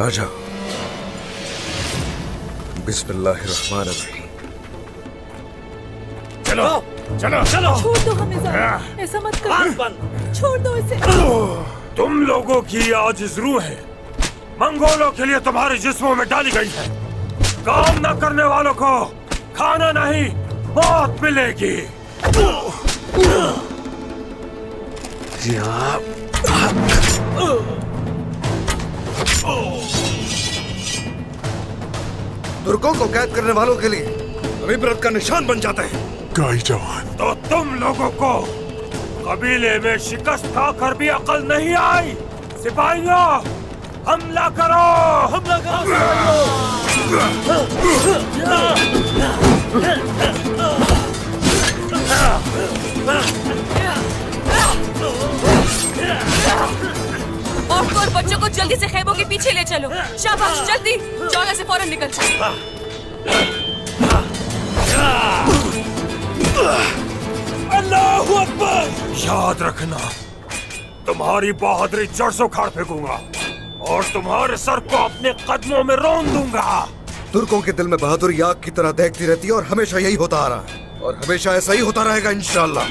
आ जाओ। बिस्मिल्लाहिर्रहमानिर्रहीम। चलो चलो चलो। छोड़ दो हमें ज़रा, ऐसा मत करो। छोड़ दो इसे। तुम लोगों की आजिज़ रूहें मंगोलों के लिए तुम्हारे जिस्मों में डाली गई है। काम न करने वालों को खाना नहीं, मौत मिलेगी। तुर्कों को कैद करने वालों के लिए हम इबरत का निशान बन जाते हैं। गाई जवान, तो तुम लोगों को कबीले में शिकस्त खाकर भी अकल नहीं आई। सिपाहियों, हमला करो! हमला करो! औरतों और बच्चों को जल्दी से खैमों के पीछे ले चलो। शाबाश, जल्दी जगह से फौरन निकल जाओ। अल्लाहू अकबर! याद रखना, तुम्हारी बहादुरी जड़ से उखाड़ फेंकूंगा और तुम्हारे सर को अपने कदमों में रौंद दूंगा। तुर्कों के दिल में बहादुरी आग की तरह दहकती रहती है और हमेशा यही होता आ रहा है और हमेशा ऐसा ही होता रहेगा इंशाअल्लाह।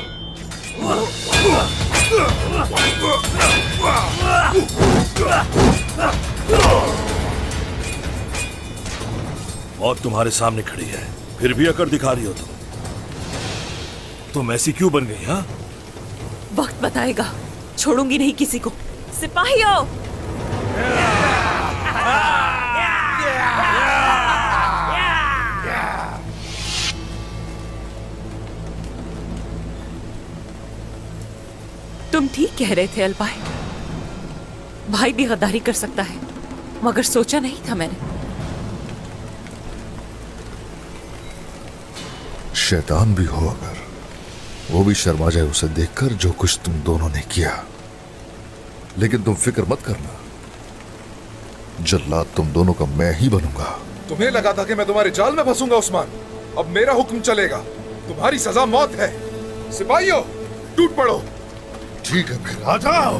मौत तुम्हारे सामने खड़ी है, फिर भी अकड़ दिखा रही हो तुम ऐसी क्यों बन गई? हाँ, वक्त बताएगा, छोड़ूंगी नहीं किसी को। सिपाहियों, तुम ठीक कह रहे थे अलबाई। भाई भी गद्दारी कर सकता है, मगर सोचा नहीं था मैंने। शैतान भी हो अगर, वो भी शर्मा जाए उसे देखकर जो कुछ तुम दोनों ने किया। लेकिन तुम फिक्र मत करना, जल्लाद तुम दोनों का मैं ही बनूंगा। तुम्हें लगा था कि मैं तुम्हारे जाल में फंसूंगा उस्मान, अब मेरा हुक्म चलेगा। तुम्हारी सजा मौत है। सिपाहियों, टूट पड़ो। ठीक है, फिर आ जाओ।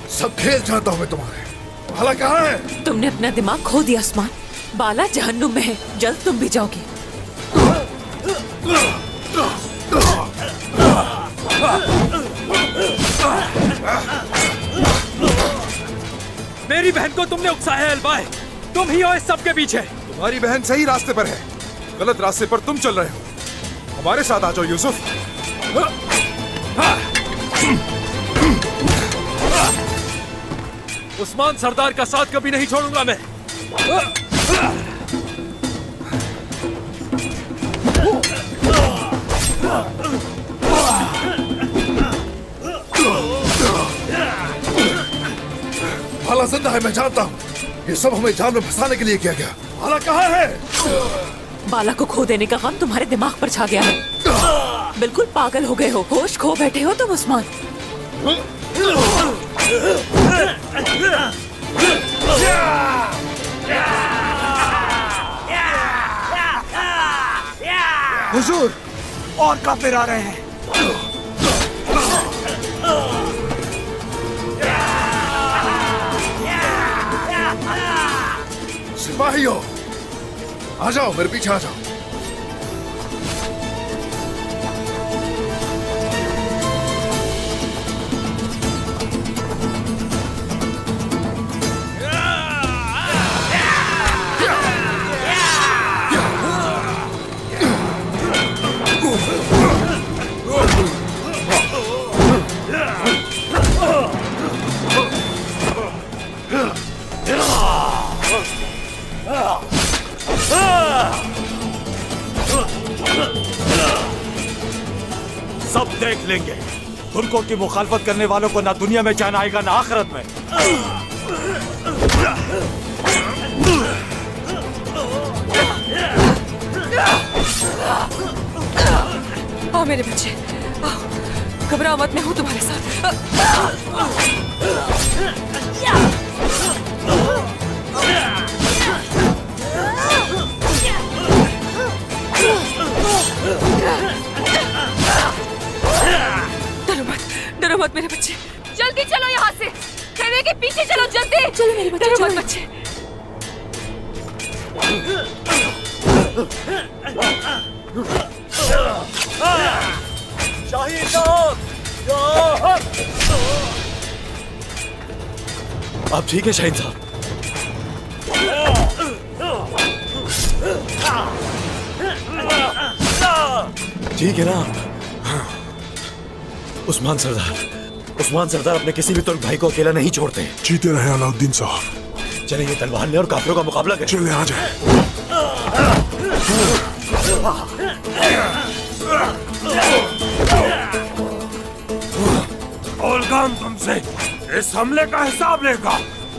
सब खेल चाहता हूं मैं तुम्हारे। भाला कहाँ है? तुमने अपना दिमाग खो दिया उस्मान। बाला जहन्नुम में है, जल्द तुम भी जाओगे। मेरी बहन को तुमने उकसाया है अलबाई, तुम ही हो इस सब के पीछे। तुम्हारी बहन सही रास्ते पर है, गलत रास्ते पर तुम चल रहे हो। हमारे साथ आ जाओ यूसुफ। उस्मान सरदार का साथ कभी नहीं छोड़ूंगा मैं। भाला जिंदा है, मैं जानता हूँ। ये सब हमें जाल में फंसाने के लिए किया गया। भाला कहाँ है? बाला को खो देने का गम तुम्हारे दिमाग पर छा गया है। बिल्कुल पागल हो गए हो, होश खो बैठे हो तुम उस्मान। हुजूर, और काफिर आ रहे हैं। सिपाहियों, आ जाओ, मेरे पीछे आ जाओ। सब देख लेंगे। तुर्कों की मुखालफत करने वालों को ना दुनिया में चैन आएगा ना आखिरत में। आओ मेरे बच्चे, आओ, घबराओ मत, मैं हूँ तुम्हारे साथ। डरो मत मेरे बच्चे, जल्दी चलो यहाँ से, खेमे के पीछे चलो जल्दी। चलो मेरे बच्चे, डरो मत बच्चे। शाहीन साहब, आप ठीक है शाहीन साहब? ठीक है ना? उस्मान सरदार अपने किसी भी तुर्क भाई को अकेला नहीं छोड़ते। जीते रहे अलाउद्दीन साहब। चलिए ये तलवार ले और काफिरों का मुकाबला करें। चले आ जाए। ओलगाम तुमसे इस हमले का हिसाब लेगा,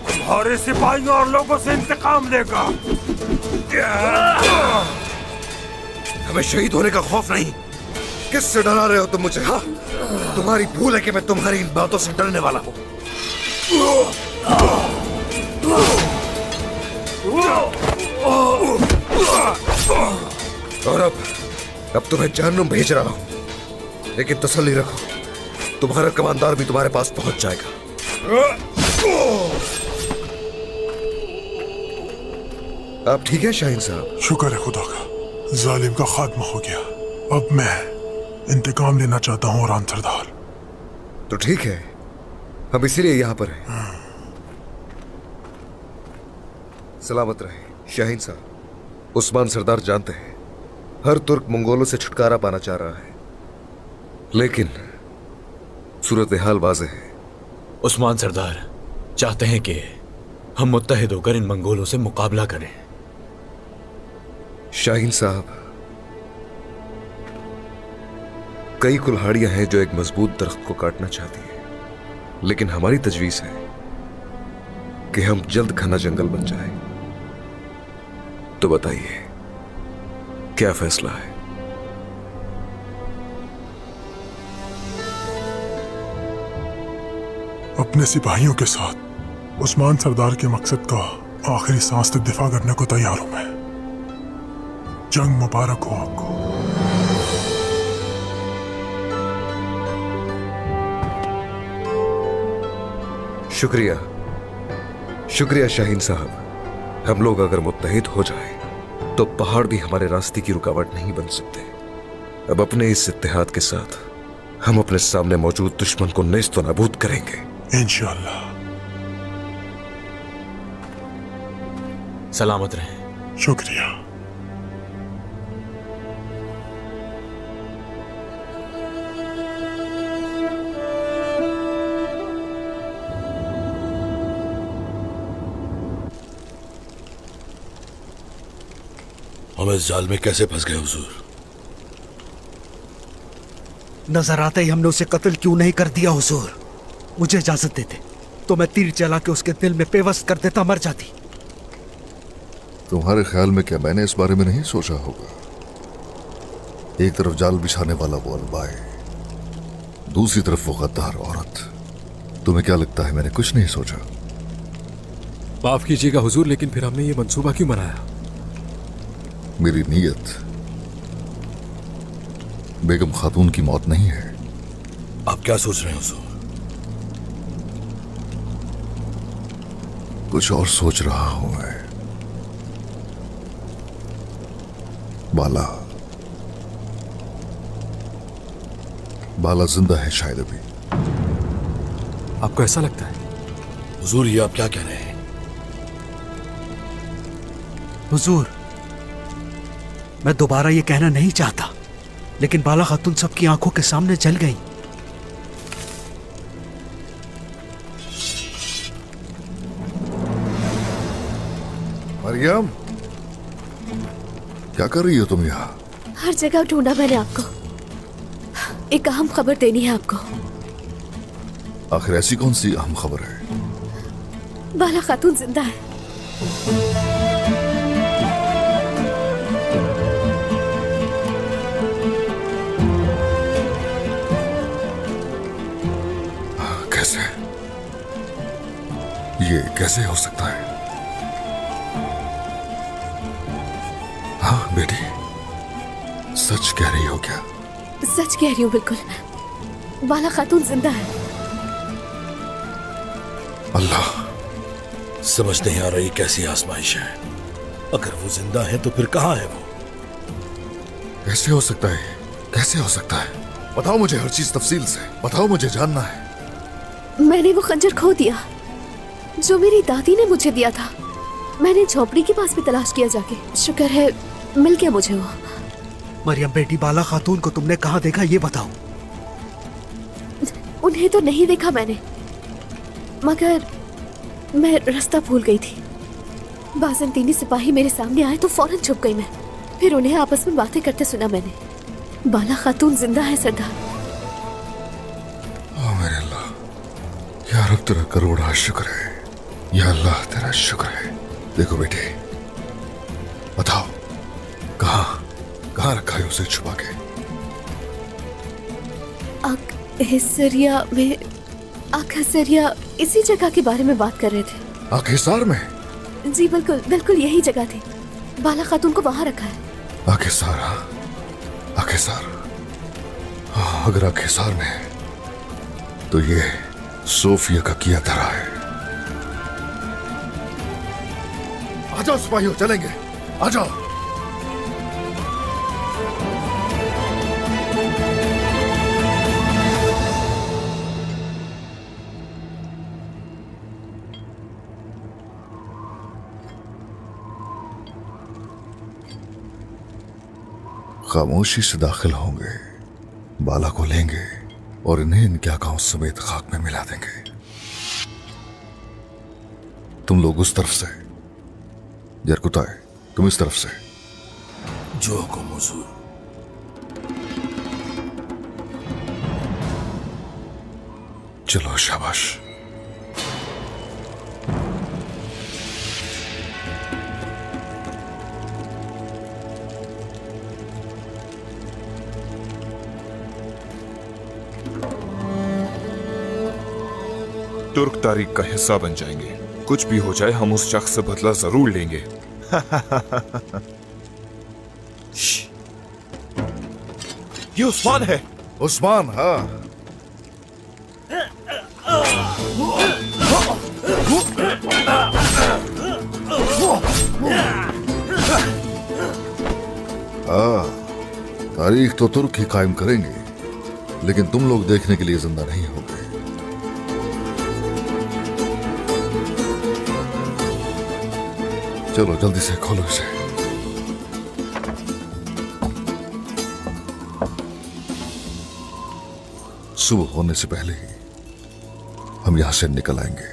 तुम्हारे सिपाहियों और लोगों से इंतकाम लेगा। हमें शहीद होने का खौफ नहीं। किससे डरा रहे हो तुम मुझे? हाँ, तुम्हारी भूल है कि मैं तुम्हारी इन बातों से डरने वाला हूँ। और अब तुम्हें जहन्नुम भेज रहा हूँ, लेकिन तसल्ली रखो, तुम्हारा कमांडर भी तुम्हारे पास पहुंच जाएगा। आप ठीक है शाहीन साहब? शुक्र है खुदा का, जालिम का खात्मा हो गया। अब मैं इंतकाम लेना चाहता हूँ रान सरदार। तो ठीक है, हम इसीलिए यहाँ पर हैं। सलामत रहे शाहीन साहब। उस्मान सरदार जानते हैं हर तुर्क मंगोलों से छुटकारा पाना चाह रहा है, लेकिन सूरत हाल वाज़ेह है। उस्मान सरदार चाहते हैं कि हम मुत्तहिद होकर इन मंगोलों से मुकाबला करें। शाहीन साहब, कई कुल्हाड़ियां हैं जो एक मजबूत दरख्त को काटना चाहती हैं, लेकिन हमारी तजवीज है कि हम जल्द घना जंगल बन जाए। तो बताइए क्या फैसला है? अपने सिपाहियों के साथ उस्मान सरदार के मकसद का आखिरी सांस तक दिफा करने को तैयार हूं मैं। जंग मुबारक हो आपको। शुक्रिया, शुक्रिया शाहीन साहब। हम लोग अगर मुत्तहिद हो जाए तो पहाड़ भी हमारे रास्ते की रुकावट नहीं बन सकते। अब अपने इस इत्तेहाद के साथ हम अपने सामने मौजूद दुश्मन को नेस्त नाबूद करेंगे इंशाअल्लाह। सलामत रहें। शुक्रिया। हम इस जाल में कैसे फंस गए हुजूर? नजर आते ही हमने उसे कत्ल क्यों नहीं कर दिया हुजूर? मुझे इजाजत देते तो मैं तीर चला के उसके दिल में पेवस्त कर देता, मर जाती। तुम्हारे ख्याल में क्या मैंने इस बारे में नहीं सोचा होगा? एक तरफ जाल बिछाने वाला वो अलबाए, दूसरी तरफ वो गद्दार औरत। तुम्हें क्या लगता है मैंने कुछ नहीं सोचा? माफ कीजिएगा हुजूर, लेकिन फिर हमने ये मंसूबा क्यों बनाया? मेरी नीयत बेगम खातून की मौत नहीं है। आप क्या सोच रहे हैं हुजूर? कुछ और सोच रहा हूं मैं। बाला जिंदा है शायद अभी। आपको ऐसा लगता है? हुजूर ये आप क्या कह रहे हैं? हुजूर, मैं दोबारा ये कहना नहीं चाहता, लेकिन बाला खातून सबकी आंखों के सामने जल गई। मरियम, क्या कर रही हो तुम यहाँ? हर जगह ढूंढा मैंने आपको, एक अहम खबर देनी है आपको। आखिर ऐसी कौन सी अहम खबर है? बाला खातून जिंदा है। ये कैसे हो सकता है? हाँ बेटी, सच कह रही हो क्या? सच कह रही हूँ बिल्कुल। बाला खातून जिंदा है। अल्लाह, समझ नहीं आ रही कैसी आजमाइश है। अगर वो जिंदा है तो फिर कहाँ है वो? कैसे हो सकता है? कैसे हो सकता है? बताओ मुझे हर चीज तफसील से बताओ, मुझे जानना है। मैंने वो खंजर खो दिया जो मेरी दादी ने मुझे दिया था। मैंने झोपड़ी के पास भी तलाश किया जाके। शुक्र है मिल गया मुझे वो। मरियम बेटी, बाला खातून को तुमने कहाँ देखा ये बताओ। उन्हें तो नहीं देखा मैंने, मगर मैं रास्ता भूल गई थी। बाज़ंतीनी सिपाही मेरे सामने आए तो फौरन छुप गई मैं। फिर उन्हें आपस में बातें करते सुना मैंने। बाला खातून जिंदा है सरदार। ओ मेरे अल्लाह, या रब तेरा करोड़ा शुक्र है। या अल्लाह तेरा शुक्र है। देखो बेटे, बताओ कहाँ रखा है उसे छुपा के? हिस्सरिया में। हिस्सरिया इसी जगह के बारे में बात कर रहे थे। आखिसार में? जी बिल्कुल बिल्कुल यही जगह थी। बाला खातून को वहां रखा है। आखिसार? आखिसार, हाँ, अगर आखिसार में है तो ये सोफिया का किया धरा है। आ जाओ सिपाहियों, चलेंगे, आ जाओ। खामोशी से दाखिल होंगे, बाला को लेंगे और इन्हें इनके आकाओं समेत खाक में मिला देंगे। तुम लोग उस तरफ से, जरकुताए तुम इस तरफ से। जो हुकुम हुजूर। चलो शाबाश। तुर्क तारीख का हिस्सा बन जाएंगे। कुछ भी हो जाए हम उस शख्स से बदला जरूर लेंगे। ये उस्मान है। उस्मान? हाँ, तारीख तो तुर्क ही कायम करेंगे, लेकिन तुम लोग देखने के लिए जिंदा नहीं होगे। चलो जल्दी से खोलो इसे। सुबह होने से पहले ही हम यहां से निकल आएंगे।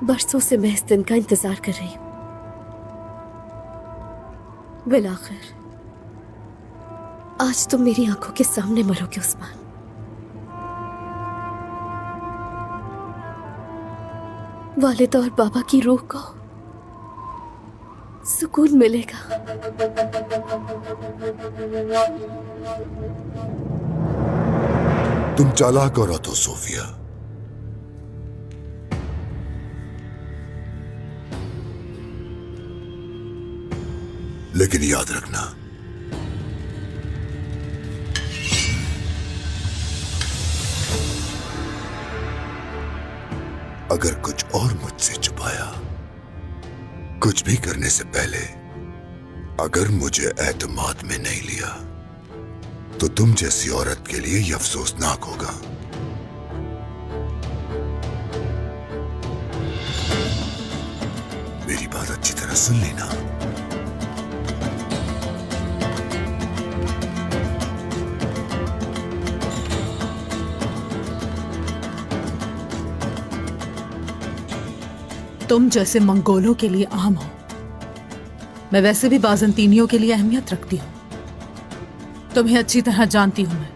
बरसों से मैं इस दिन का इंतजार कर रही हूं। बिलाखिर आज तुम मेरी आंखों के सामने मरोगे उस्मान। वालिद और बाबा की रूह को सुकून मिलेगा। तुम चालाक औरत हो सोफिया। लेकिन याद रखना, अगर कुछ और मुझसे छुपाया, कुछ भी करने से पहले अगर मुझे एतमाद में नहीं लिया, तो तुम जैसी औरत के लिए यह अफसोसनाक होगा। मेरी बात अच्छी तरह सुन लेना। तुम जैसे मंगोलों के लिए आम हो, मैं वैसे भी बाज़ंतीनियों के लिए अहमियत रखती हूँ। तुम्हें अच्छी तरह जानती हूं मैं,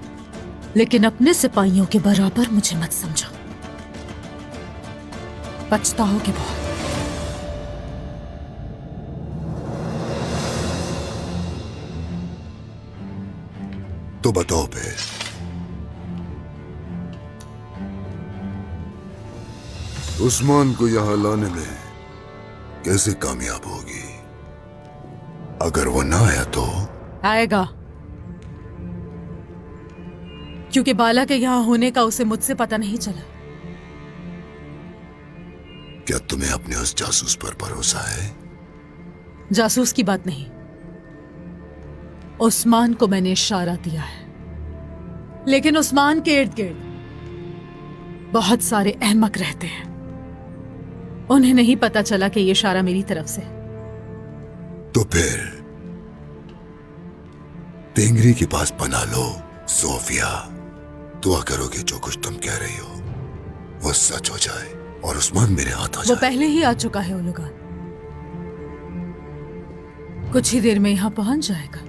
लेकिन अपने सिपाहियों के बराबर मुझे मत समझो। पछताओगे बहुत। तो बताओ फिर, उस्मान को यहां लाने में कैसे कामयाब होगी? अगर वो ना आया तो? आएगा, क्योंकि बाला के यहां होने का उसे मुझसे पता नहीं चला। क्या तुम्हें अपने उस जासूस पर भरोसा है? जासूस की बात नहीं, उस्मान को मैंने इशारा दिया है, लेकिन उस्मान के इर्द गिर्द बहुत सारे अहमक रहते हैं। उन्हें नहीं पता चला कि यह इशारा मेरी तरफ से। तो फिर तेंगरी के पास पना लो सोफिया। दुआ करो कि जो कुछ तुम कह रही हो वो सच हो जाए और उस्मान मेरे हाथ आ वो जाए। पहले ही आ चुका है उलुगान, कुछ ही देर में यहां पहुंच जाएगा।